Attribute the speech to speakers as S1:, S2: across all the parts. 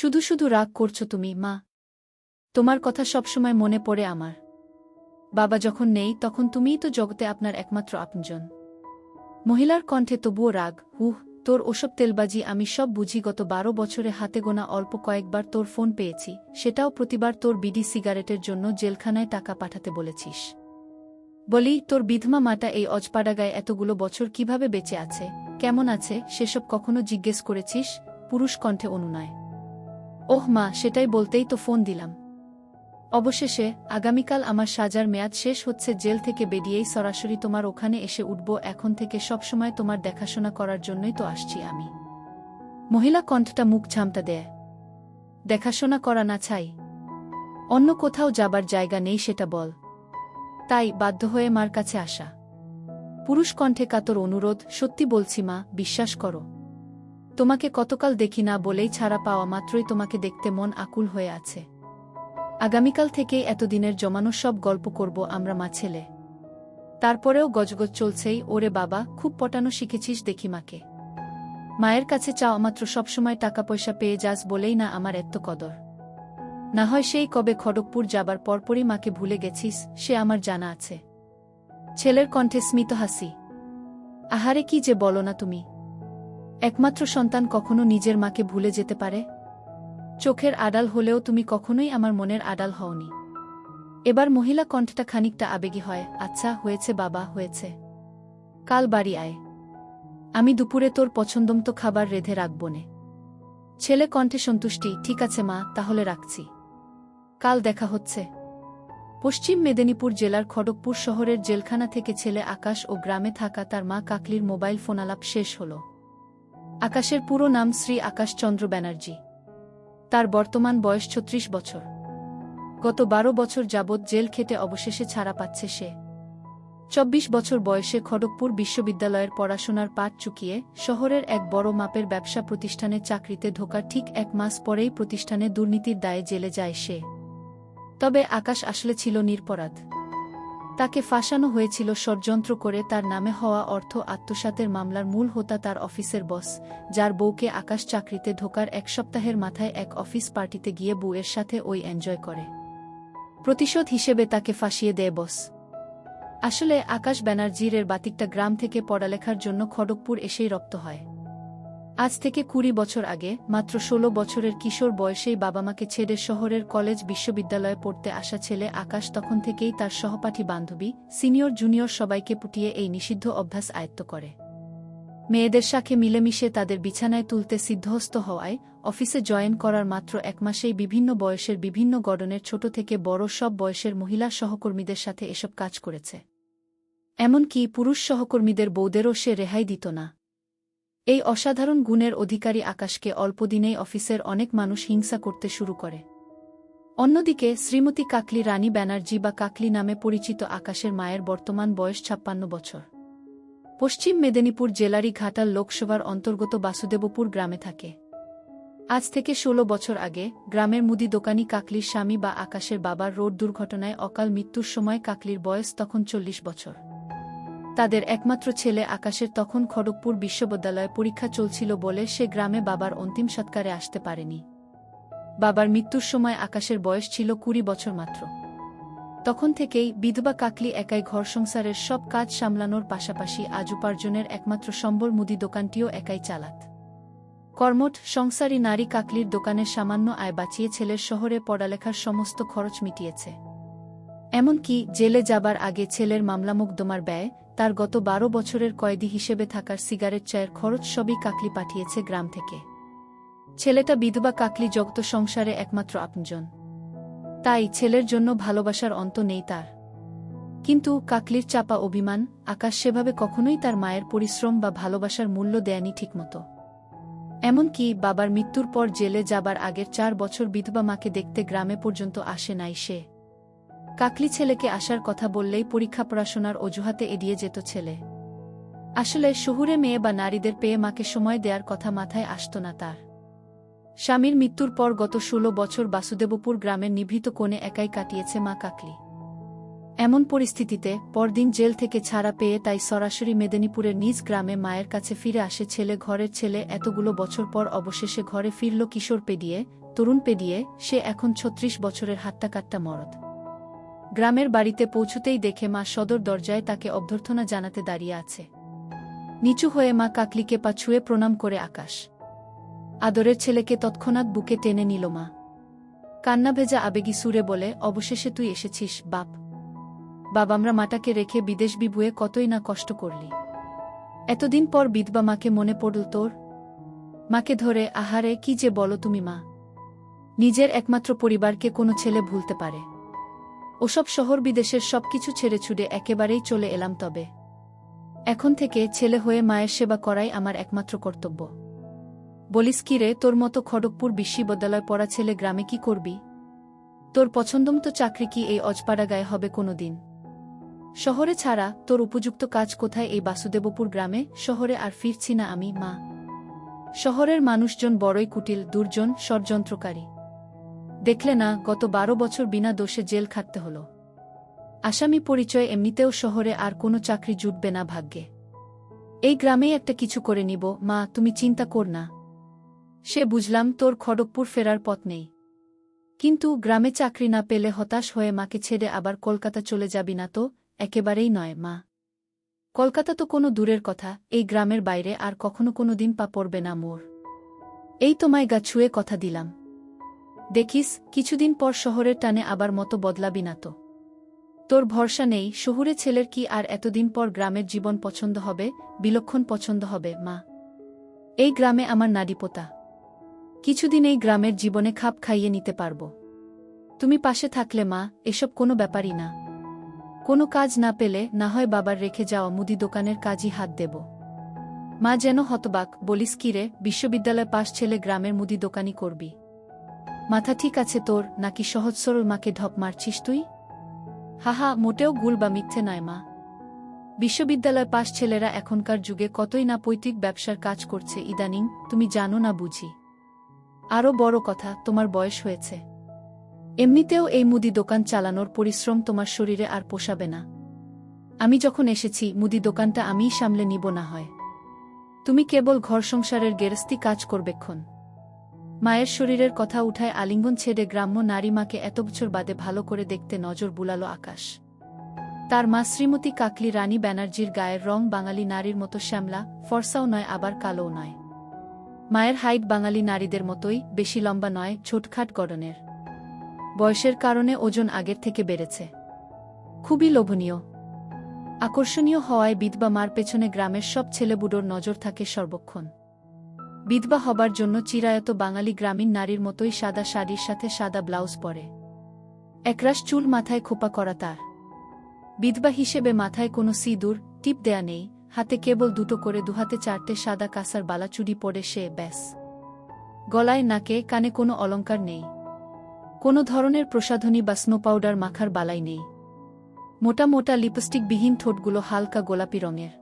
S1: শুধু শুধু রাগ করছো তুমি, মা। তোমার কথা সবসময় মনে পড়ে আমার। বাবা যখন নেই তখন তুমিই তো জগতে আপনার একমাত্র আপনজন। মহিলার কণ্ঠে তবুও রাগ। তোর ওসব তেলবাজি আমি সব বুঝি। গত 12 বছরে হাতে গোনা অল্প কয়েকবার তোর ফোন পেয়েছি, সেটাও প্রতিবার তোর বিডি সিগারেটের জন্য জেলখানায় টাকা পাঠাতে বলেছিস। বলি, তোর বিধমা মাটা এই অজপাড়াগায় এতগুলো বছর কিভাবে বেঁচে আছে, কেমন আছে, সেসব কখনো জিজ্ঞেস করেছিস? পুরুষ কণ্ঠে অনুনয়। ওহ মা, সেটাই বলতেই তো ফোন দিলাম। অবশেষে আগামীকাল আমার সাজার মেয়াদ শেষ হচ্ছে। জেল থেকে বেরিয়েই সরাসরি তোমার ওখানে এসে উঠব। এখন থেকে সবসময় তোমার দেখাশোনা করার জন্যই তো আসছি আমি। মহিলা কণ্ঠটা মুখ ঝামটা দেয়। দেখাশোনা করা না চাই? অন্য কোথাও যাবার জায়গা নেই সেটা বল। তাই বাধ্য হয়ে মার কাছে আসা। পুরুষ কণ্ঠে কাতর অনুরোধ। সত্যি বলছি মা, বিশ্বাস করো। তোমাকে কতকাল দেখি না বলেই ছাড়া পাওয়া মাত্রই তোমাকে দেখতে মন আকুল হয়ে আছে। আগামীকাল থেকেই এতদিনের জমানো সব গল্প করব আমরা মা ছেলে। তারপরেও গজগজ চলছেই। ওরে বাবা, খুব পটানো শিখেছিস দেখি মাকে। মায়ের কাছে চাওয়া মাত্র সবসময় টাকা পয়সা পেয়ে যাস বলেই না আমার এত কদর। না হয় সেই কবে খড়গপুর যাবার পরপরই মাকে ভুলে গেছিস, সে আমার জানা আছে। ছেলের কণ্ঠে স্মিত হাসি। আহারে কি যে বলো না তুমি। একমাত্র সন্তান কখনো নিজের মাকে ভুলে যেতে পারে? চোখের আড়াল হলেও তুমি কখনোই আমার মনের আড়াল হওনি। এবার মহিলা কণ্ঠটা খানিকটা আবেগী হয়। আচ্ছা হয়েছে বাবা, হয়েছে। কাল বাড়ি আয়। আমি দুপুরে তোর পছন্দমতো খাবার রেঁধে রাখবনে। ছেলে কণ্ঠে সন্তুষ্টি। ঠিক আছে মা, তাহলে রাখছি। কাল দেখা হচ্ছে। পশ্চিম মেদিনীপুর জেলার খড়গপুর শহরের জেলখানা থেকে ছেলে আকাশ ও গ্রামে থাকা তার মা কাকলির মোবাইল ফোনালাপ শেষ হল। আকাশের পুরো নাম শ্রী আকাশ চন্দ্র ব্যানার্জি। তার বর্তমান বয়স 36 বছর। গত 12 বছর যাবৎ জেল খেটে অবশেষে ছাড়া পাচ্ছে সে। 24 বছর বয়সে খড়গপুর বিশ্ববিদ্যালয়ের পড়াশোনার পাঠ চুকিয়ে শহরের এক বড় মাপের ব্যবসা প্রতিষ্ঠানে চাকরিতে ঢোকার ঠিক 1 মাস পরেই প্রতিষ্ঠানে দুর্নীতির দায়ে জেলে যায় সে। তবে আকাশ আসলে ছিল নিরপরাধ। তাকে ফাঁসানো হয়েছিল ষড়যন্ত্র করে। তার নামে হওয়া অর্থ আত্মসাতের মামলার মূল হোতা তার অফিসের বস, যার বউকে আকাশ চাকরিতে ঢোকার 1 সপ্তাহের মাথায় এক অফিস পার্টিতে গিয়ে বউয়ের সাথে ওই এনজয় করে। প্রতিশোধ হিসেবে তাকে ফাঁসিয়ে দেয় বস। আসলে আকাশ ব্যানার্জির এর বাতিকটা গ্রাম থেকে পড়ালেখার জন্য খড়গপুর এসেই রপ্ত হয়। আজ থেকে 20 বছর আগে মাত্র 16 বছরের কিশোর বয়সেই বাবা মাকে ছেড়ে শহরের কলেজ বিশ্ববিদ্যালয়ে পড়তে আসা ছেলে আকাশ তখন থেকেই তার সহপাঠী বান্ধবী, সিনিয়র জুনিয়র সবাইকে পুটিয়ে এই নিষিদ্ধ অভ্যাস আয়ত্ত করে। মেয়েদের সাথে মিলেমিশে তাদের বিছানায় তুলতে সিদ্ধহস্ত হওয়ায় অফিসে জয়েন করার মাত্র 1 মাসেই বিভিন্ন বয়সের বিভিন্ন গড়নের ছোট থেকে বড় সব বয়সের মহিলা সহকর্মীদের সাথে এসব কাজ করেছে। এমনকি পুরুষ সহকর্মীদের বউদেরও সে রেহাই দিত না। এই অসাধারণ গুণের অধিকারী আকাশকে অল্পদিনেই অফিসের অনেক মানুষ হিংসা করতে শুরু করে। অন্যদিকে শ্রীমতী কাকলি রানী ব্যানার্জি বা কাকলি নামে পরিচিত আকাশের মায়ের বর্তমান বয়স 56 বছর। পশ্চিম মেদিনীপুর জেলারই ঘাটাল লোকসভার অন্তর্গত বাসুদেবপুর গ্রামে থাকে। আজ থেকে 16 বছর আগে গ্রামের মুদি দোকানি কাকলির স্বামী বা আকাশের বাবার রোড দুর্ঘটনায় অকাল মৃত্যুর সময় কাকলির বয়স তখন 40 বছর। তাদের একমাত্র ছেলে আকাশের তখন খড়গপুর বিশ্ববিদ্যালয়ে পরীক্ষা চলছিল বলে সে গ্রামে বাবার অন্তিম সৎকারে আসতে পারেনি। বাবার মৃত্যুর সময় আকাশের বয়স ছিল 20 বছর মাত্র। তখন থেকেই বিধবা কাকলি একাই ঘর সংসারের সব কাজ সামলানোর পাশাপাশি আজ উপার্জনের একমাত্র সম্বল মুদি দোকানটিও একাই চালাত। কর্মঠ সংসারী নারী কাকলির দোকানের সামান্য আয় বাঁচিয়ে ছেলের শহরে পড়ালেখার সমস্ত খরচ মিটিয়েছে। এমনকি জেলে যাবার আগে ছেলের মামলামুকদ্দমার ব্যয়, তার গত 12 বছরের কয়েদি হিসেবে থাকার সিগারেট চায়ের খরচ সবই কাকলি পাঠিয়েছে গ্রাম থেকে। ছেলেটা বিধবা কাকলি জগত সংসারে একমাত্র আপনজন। তাই ছেলের জন্য ভালোবাসার অন্ত নেই তার। কিন্তু কাকলির চাপা অভিমান, আকাশ সেভাবে কখনোই তার মায়ের পরিশ্রম বা ভালোবাসার মূল্য দেয়নি ঠিকমতো। এমনকি বাবার মৃত্যুর পর জেলে যাবার আগের 4 বছর বিধবা মাকে দেখতে গ্রামে পর্যন্ত আসে নাই সে। কাকলি ছেলেকে আসার কথা বললেই পরীক্ষা পড়াশোনার অজুহাতে এড়িয়ে যেত ছেলে। আসলে শহুরে মেয়ে বা নারীদের পেয়ে মাকে সময় দেওয়ার কথা মাথায় আসত না তার। স্বামীর মৃত্যুর পর গত 16 বছর বাসুদেবপুর গ্রামের নিভৃত কোণে একাই কাটিয়েছে মা কাকলি। এমন পরিস্থিতিতে পরদিন জেল থেকে ছাড়া পেয়ে তাই সরাসরি মেদিনীপুরের নিজ গ্রামে মায়ের কাছে ফিরে আসে ছেলে। ঘরের ছেলে এতগুলো বছর পর অবশেষে ঘরে ফিরল কিশোর পেরিয়ে। তরুণ পেরিয়ে সে এখন ৩৬ বছরের হাট্টাকাট্টা মরদ। গ্রামের বাড়িতে পৌঁছতেই দেখে মা সদর দরজায় তাকে অভ্যর্থনা জানাতে দাঁড়িয়ে আছে। নিচু হয়ে মা কাকলিকে পা ছুঁয়ে প্রণাম করে আকাশ। আদরের ছেলেকে তৎক্ষণাৎ বুকে টেনে নিল মা। কান্না ভেজা আবেগী সুরে বলে, অবশেষে তুই এসেছিস বাপ। বাবামরা মাটাকে রেখে বিদেশ বিভুয়ে কতই না কষ্ট করলি। এতদিন পর বিধবা মাকে মনে পড়ল তোর? মাকে ধরে, আহারে কি যে বলো তুমি মা। নিজের একমাত্র পরিবারকে কোনো ছেলে ভুলতে পারে? ওসব শহর বিদেশের সবকিছু ছেড়ে ছুড়ে একেবারেই চলে এলাম, তবে এখন থেকে ছেলে হয়ে মায়ের সেবা করাই আমার একমাত্র কর্তব্য। বলিস কি রে, তোর মতো খড়গপুর বিশ্ববিদ্যালয় পড়া ছেলে গ্রামে কি করবি? তোর পছন্দমতো চাকরি কি এই অজপাড়া গায়ে হবে কোনো দিন? শহরে ছাড়া তোর উপযুক্ত কাজ কোথায় এই বাসুদেবপুর গ্রামে? শহরে আর ফিরছি না আমি মা। শহরের মানুষজন বড়ই কুটিল, দুর্জন, ষড়যন্ত্রকারী। দেখলে না, গত ১২ বছর বিনা দোষে জেল খাটতে হল। আসামি পরিচয় এমনিতেও শহরে আর কোনো চাকরি জুটবে না ভাগ্যে। এই গ্রামেই একটা কিছু করে নিব মা, তুমি চিন্তা কর না। সে বুঝলাম তোর খড়গপুর ফেরার পথ নেই, কিন্তু গ্রামে চাকরি না পেলে হতাশ হয়ে মাকে ছেড়ে আবার কলকাতা চলে যাবি না তো? একেবারেই নয় মা। কলকাতা তো কোনো দূরের কথা, এই গ্রামের বাইরে আর কখনো কোনো দিন পা পড়বে না মোর। এই তোমায় গা ছুঁয়ে কথা দিলাম। দেখিস কিছুদিন পর শহরের টানে আবার মতো বদলাবি না তো? তোর ভরসা নেই, শহুরে ছেলের কি আর এতদিন পর গ্রামের জীবন পছন্দ হবে? বিলক্ষণ পছন্দ হবে মা। এই গ্রামে আমার নাড়িপোতা। কিছুদিন এই গ্রামের জীবনে খাপ খাইয়ে নিতে পারব। তুমি পাশে থাকলে মা, এসব কোনো ব্যাপারই না। কোনো কাজ না পেলে না হয় বাবার রেখে যাওয়া মুদি দোকানের কাজই হাত দেব। মা যেন হতবাক, বলিস কি রে, বিশ্ববিদ্যালয় পাশ ছেলে গ্রামের মুদি দোকানি করবি? মাথা ঠিক আছে তোর, নাকি সহজ সরল মাকে ঢপ মারছিস তুই? হাহা, মোটেও গুল বা মিথ্যে নয় মা। বিশ্ববিদ্যালয় পাশ ছেলেরা এখনকার যুগে কতই না পৈতৃক ব্যবসার কাজ করছে ইদানিং, তুমি জানো না বুঝি? আরও বড় কথা, তোমার বয়স হয়েছে। এমনিতেও এই মুদি দোকান চালানোর পরিশ্রম তোমার শরীরে আর পোষাবে না। আমি যখন এসেছি, মুদি দোকানটা আমিই সামলে নিব না হয়। তুমি কেবল ঘর সংসারের গেরস্তি কাজ করবেক্ষণ। মায়ের শরীরের কথা উঠায় আলিঙ্গন ছেড়ে গ্রাম্য নারী মাকে এত বছর বাদে ভালো করে দেখতে নজর বুলালো আকাশ। তার মা শ্রীমতী কাকলি রানী ব্যানার্জির গায়ের রং বাঙালি নারীর মতো শ্যামলা, ফর্সাও নয় আবার কালোও নয়। মায়ের হাইট বাঙালি নারীদের মতোই, বেশি লম্বা নয়, ছোটখাট গড়নের। বয়সের কারণে ওজন আগের থেকে বেড়েছে। খুবই লোভনীয়, আকর্ষণীয় হওয়ায় বিধবা মার পেছনে গ্রামের সব ছেলেবুড়োর নজর থাকে সর্বক্ষণ। বিধবা হবার জন্য চিরায়ত বাঙালি গ্রামীণ নারীর মতোই সাদা শাড়ির সাথে সাদা ব্লাউজ পরে। একরাশ চুল মাথায় খোপা করা তার। বিধবা হিসেবে মাথায় কোনো সিঁদুর টিপ দেয়া নেই, হাতে কেবল দুটো করে, দুহাতে 4টে সাদা কাঁসার বালাচুড়ি পরে সে ব্যাস। গলায় নাকে কানে কোনো অলংকার নেই, কোনো ধরনের প্রসাধনী বা স্নো পাউডার মাখার বালাই নেই। মোটা মোটা লিপস্টিকবিহীন ঠোঁটগুলো হালকা গোলাপি রঙের।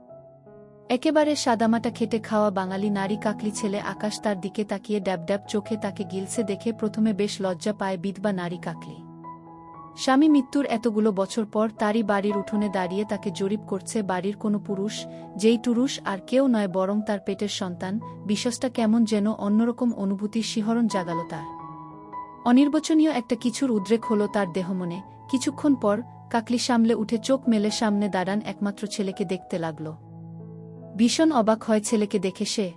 S1: একেবারে সাদামাটা খেটে খাওয়া বাঙালি নারী কাকলি ছেলে আকাশ তার দিকে তাকিয়ে ড্যাব ড্যাব চোখে তাকে গিলছে দেখে প্রথমে বেশ লজ্জা পায় বিধবা নারী কাকলি। স্বামী মৃত্যুর এতগুলো বছর পর তারই বাড়ির উঠোনে দাঁড়িয়ে তাকে জরিপ করছে বাড়ির কোনো পুরুষ, যেই টুরুষ আর কেউ নয় বরং তার পেটের সন্তান। বিশ্বাসটা কেমন যেন অন্যরকম অনুভূতির শিহরণ জাগাল তার। অনির্বচনীয় একটা কিছুর উদ্রেক হল তার দেহমনে। কিছুক্ষণ পর কাকলি সামলে উঠে চোখ মেলে সামনে দাঁড়ান একমাত্র ছেলেকে দেখতে লাগল। ভীষণ অবাক হয় ছেলেকে দেখে সে।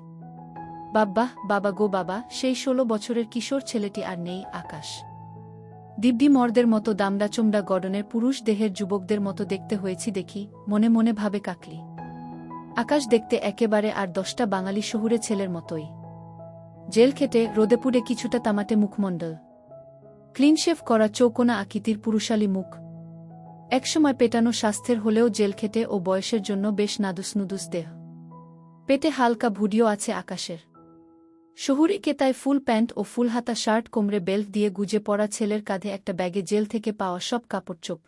S1: বাব্বাহ, বাবা গো বাবা, সেই 16 বছরের কিশোর ছেলেটি আর নেই। আকাশ দিব্যি মর্দের মতো দামড়া চোমড়া গড়নের পুরুষ দেহের যুবকদের মতো দেখতে হয়েছি দেখি, মনে মনে ভাবে কাকলি। আকাশ দেখতে একেবারে আর 10টা বাঙালি শহুরে ছেলের মতোই। জেল খেটে রোদে পুড়ে কিছুটা তামাটে মুখমণ্ডল, ক্লিনশেভ করা চৌকোনা আকৃতির পুরুষালী মুখ। একসময় পেটানো স্বাস্থ্যের হলেও জেল খেটে ও বয়সের জন্য বেশ নাদুস নুদুস দেহ। পেটে হালকা ভুডিও আছে আকাশের। শহুরে কেতায় ফুল প্যান্ট ও ফুলহাতা শার্ট, কোমরে বেল্ট দিয়ে গুজে পড়া ছেলের কাঁধে একটা ব্যাগে জেল থেকে পাওয়া সব কাপড়চোপ।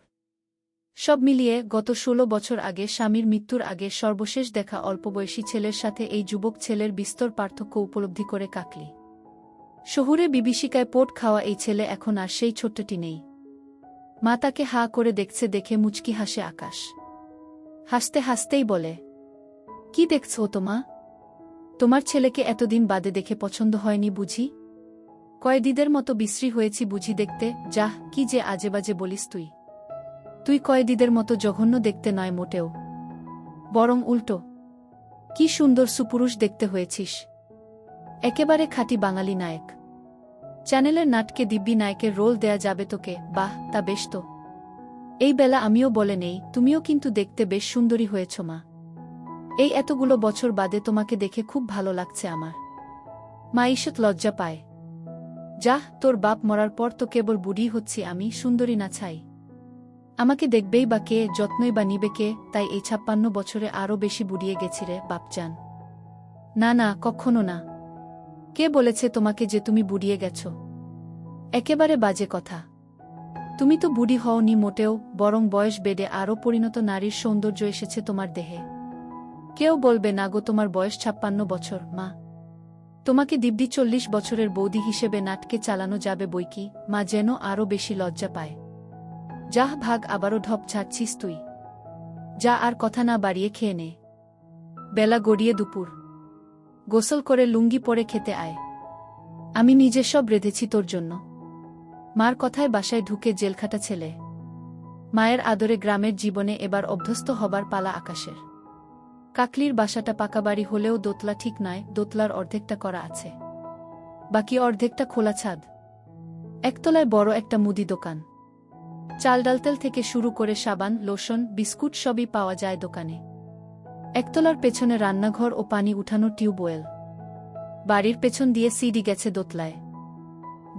S1: সব মিলিয়ে গত 16 বছর আগে স্বামীর মৃত্যুর আগে সর্বশেষ দেখা অল্পবয়সী ছেলের সাথে এই যুবক ছেলের বিস্তর পার্থক্য উপলব্ধি করে কাকলি। শহুরে বিভীষিকায় পোট খাওয়া এই ছেলে এখন আর সেই ছোট্টটি নেই। মা তাকে হা করে দেখছে দেখে মুচকি হাসে আকাশ। হাসতে হাসতেই বলে, কি দেখছো তো মা? তোমার ছেলেকে এতদিন বাদে দেখে পছন্দ হয়নি বুঝি? কয়েদিদের মতো বিশ্রী হয়েছি বুঝি দেখতে? যাহ, কি যে আজেবাজে বলিস তুই। তুই কয়েদিদের মতো জঘন্য দেখতে নয় মোটেও, বরং উল্টো। কি সুন্দর সুপুরুষ দেখতে হয়েছিস, একেবারে খাঁটি বাঙালি নায়ক। চ্যানেলের নাটকে দিব্যি নায়কের রোল দেয়া যাবে তোকে। বাহ, তা বেশ তো। এই বেলা আমিও বলে নেই, তুমিও কিন্তু দেখতে বেশ সুন্দরী হয়েছ মা। এই এতগুলো বছর বাদে তোমাকে দেখে খুব ভালো লাগছে আমার। মা ঈষৎ লজ্জা পায়। যাহ, তোর বাপ মরার পর তো কেবল বুড়ি হচ্ছি আমি, সুন্দরী না ছাই। আমাকে দেখবেই বা কে, যত্নই বা নিবে কে? তাই এই 56 বছরে আরও বেশি বুড়িয়ে গেছি রে বাপজান। না না, কখনো না। কে বলেছে তোমাকে যে তুমি বুড়িয়ে গেছ? একেবারে বাজে কথা। তুমি তো বুড়ি হওনি মোটেও, বরং বয়স বেড়ে আরও পরিণত নারীর সৌন্দর্য এসেছে তোমার দেহে। কেউ বলবে না গো তোমার বয়স 56 বছর, মা। তোমাকে দিব্যি 40 বছরের বৌদি হিসেবে নাটকে চালানো যাবে বইকি। মা যেন আরও বেশি লজ্জা পায়। যাহ ভাগ, আবারও ঢপ ছাড়ছিস তুই। যা, আর কথা না বাড়িয়ে খেয়ে নে। বেলা গড়িয়ে দুপুর। গোসল করে লুঙ্গি পরে খেতে আয়। আমি নিজে সব রেঁধেছি তোর জন্য। মার কথায় বাসায় ঢুকে জেলখাটা ছেলে। মায়ের আদরে গ্রামের জীবনে এবার অভ্যস্ত হবার পালা আকাশের। কাকলির বাসাটা পাকা বাড়ি হলেও দোতলা ঠিক নয়, দোতলার অর্ধেকটা করা আছে, বাকি অর্ধেকটা খোলা ছাদ। একতলায় বড় একটা মুদি দোকান। চাল ডাল তেল থেকে শুরু করে সাবান, লোশন, বিস্কুট সবই পাওয়া যায় দোকানে। একতলার পেছনে রান্নাঘর ও পানি উঠানোর টিউবওয়েল। বাড়ির পেছন দিয়ে সিঁড়ি গেছে দোতলায়।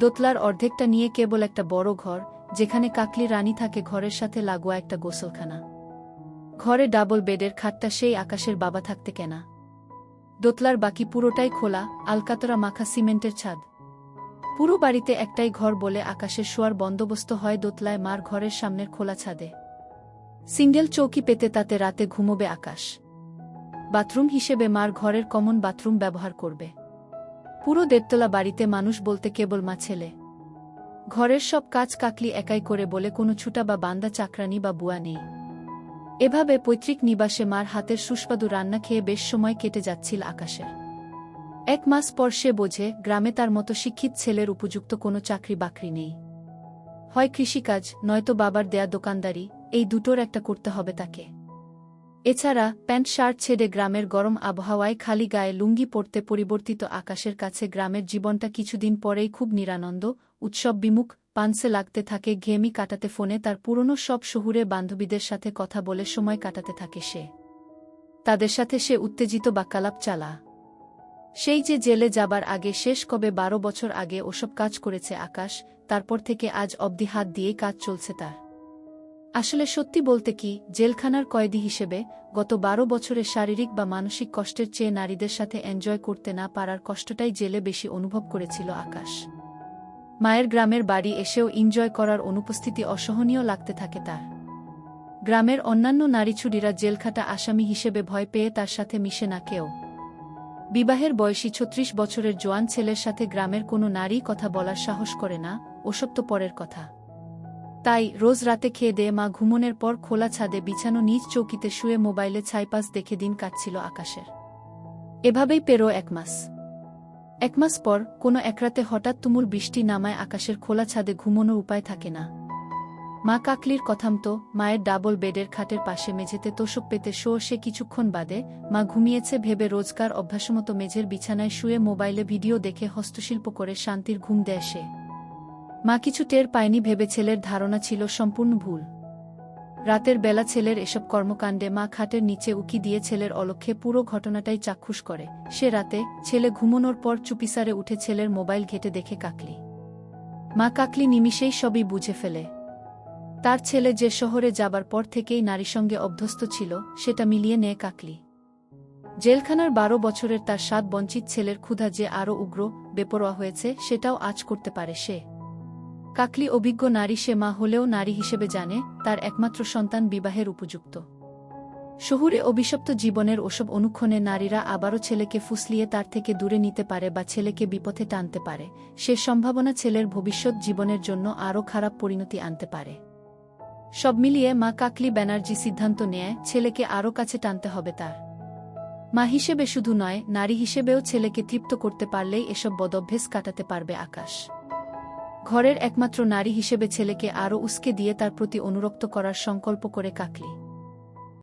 S1: দোতলার অর্ধেকটা নিয়ে কেবল একটা বড় ঘর, যেখানে কাকলি রানী থাকে, ঘরের সাথে লাগোয়া একটা গোসলখানা। ঘরে ডাবল বেডের খাটটা সেই আকাশের বাবা থাকতে কেনা। দোতলার বাকি পুরোটাই খোলা, আলকাতরা মাখা সিমেন্টের ছাদ। পুরো বাড়িতে একটাই ঘর বলে আকাশের শোয়ার বন্দোবস্ত হয় দোতলায় মার ঘরের সামনের খোলা ছাদে। সিঙ্গেল চৌকি পেতে তাতে রাতে ঘুমোবে আকাশ। বাথরুম হিসেবে মার ঘরের কমন বাথরুম ব্যবহার করবে। পুরো 1.5 বাড়িতে মানুষ বলতে কেবল মা ছেলে। ঘরের সব কাজ কাকলি একাই করে বলে কোনো ছুটা বা বান্দা চাকরানি বা বুয়া নেই। এভাবে পৈতৃক নিবাসে মার হাতের সুস্বাদু রান্না খেয়ে বেশ সময় কেটে যাচ্ছিল আকাশের। 1 মাস পর সে বোঝে গ্রামে তার মতো শিক্ষিত ছেলের উপযুক্ত কোনো চাকরি বাকরি নেই। হয় কৃষিকাজ, নয়তো বাবার দেয়া দোকানদারি, এই দুটোর একটা করতে হবে তাকে। এছাড়া প্যান্ট শার্ট ছেড়ে গ্রামের গরম আবহাওয়ায় খালি গায়ে লুঙ্গি পরতে পরিবর্তিত আকাশের কাছে গ্রামের জীবনটা কিছুদিন পরেই খুব নিরানন্দ, উৎসব বিমুখ। পানসে লাগতে থাকে, ঘেমি কাটাতে, ফোনে তার পুরনো সব শহুরে বান্ধবীদের সাথে কথা বলে সময় কাটাতে থাকে সে। তাদের সাথে সে উত্তেজিত বাক্যালাপ চালা। সেই যে জেলে যাবার আগে শেষ কবে 12 বছর আগে ওসব কাজ করেছে আকাশ, তারপর থেকে আজ অবধি হাত দিয়েই কাজ চলছে তার। আসলে সত্যি বলতে কি, জেলখানার কয়েদি হিসেবে গত 12 বছরে শারীরিক বা মানসিক কষ্টের চেয়ে নারীদের সাথে এনজয় করতে না পারার কষ্টটাই জেলে বেশি অনুভব করেছিল আকাশ। মায়ের গ্রামের বাড়ি এসেও এনজয় করার অনুপস্থিতি অসহনীয় লাগতে থাকে তার। গ্রামের অন্যান্য নারীছুড়িরা জেলখাটা আসামি হিসেবে ভয় পেয়ে তার সাথে মিশে না কেউ। বিবাহের বয়সী 36 বছরের জোয়ান ছেলের সাথে গ্রামের কোনো নারী কথা বলার সাহস করে না, ওসব তো পরের কথা। তাই রোজ রাতে খেয়ে দেয়ে মা ঘুমনের পর খোলা ছাদে বিছানো নিজ চৌকিতে শুয়ে মোবাইলে ছাইপাস দেখে দিন কাটছিল আকাশের। এভাবেই পেরো 1 মাস। 1 মাস পর কোনো একরাতে হঠাৎ তুমুল বৃষ্টি নামায় আকাশের খোলা ছাদে ঘুমোনোর উপায় থাকে না। মা কাকলির কথামতো মায়ের ডাবল বেডের খাটের পাশে মেঝেতে তোষক পেতে শোয় সে কিছুক্ষণ বাদে। মা ঘুমিয়েছে ভেবে রোজকার অভ্যাসমতো মেঝের বিছানায় শুয়ে মোবাইলে ভিডিও দেখে হস্তশিল্প করে শান্তির ঘুম দেয় সে। মা কিছু টের পায়নি ভেবে ছেলের ধারণা ছিল সম্পূর্ণ ভুল। রাতের বেলা ছেলের এসব কর্মকাণ্ডে মা খাটের নিচে উকি দিয়ে ছেলের অলক্ষ্যে পুরো ঘটনাটাই চাক্ষুষ করে। সে রাতে ছেলে ঘুমোনোর পর চুপিসারে উঠে ছেলের মোবাইল ঘেটে দেখে কাকলি। মা কাকলি নিমিষেই সবই বুঝে ফেলে। তার ছেলে যে শহরে যাবার পর থেকেই নারীর সঙ্গে অভ্যস্ত ছিল, সেটা মিলিয়ে নেয় কাকলি। জেলখানার 12 বছরের তার স্বাদ বঞ্চিত ছেলের ক্ষুধা যে আরও উগ্র, বেপরোয়া হয়েছে, সেটাও আঁচ করতে পারে সে। কাকলি অভিজ্ঞ নারী, সে মা হলেও নারী হিসেবে জানে তার একমাত্র সন্তান বিবাহের উপযুক্ত। শহুরে অভিশপ্ত জীবনের ওসব অনুক্ষণে নারীরা আবারও ছেলেকে ফুসলিয়ে তার থেকে দূরে নিতে পারে বা ছেলেকে বিপথে টানতে পারে। সে সম্ভাবনা ছেলের ভবিষ্যৎ জীবনের জন্য আরও খারাপ পরিণতি আনতে পারে। সব মিলিয়ে মা কাকলি ব্যানার্জি সিদ্ধান্ত নেয় ছেলেকে আরও কাছে টানতে হবে তার। মা হিসেবে শুধু নয়, নারী হিসেবেও ছেলেকে তৃপ্ত করতে পারলেই এসব বদভ্যাস কাটাতে পারবে আকাশ। ঘরের একমাত্র নারী হিসেবে ছেলেকে আরও উস্কে দিয়ে তার প্রতি অনুরক্ত করার সংকল্প করে কাকলি।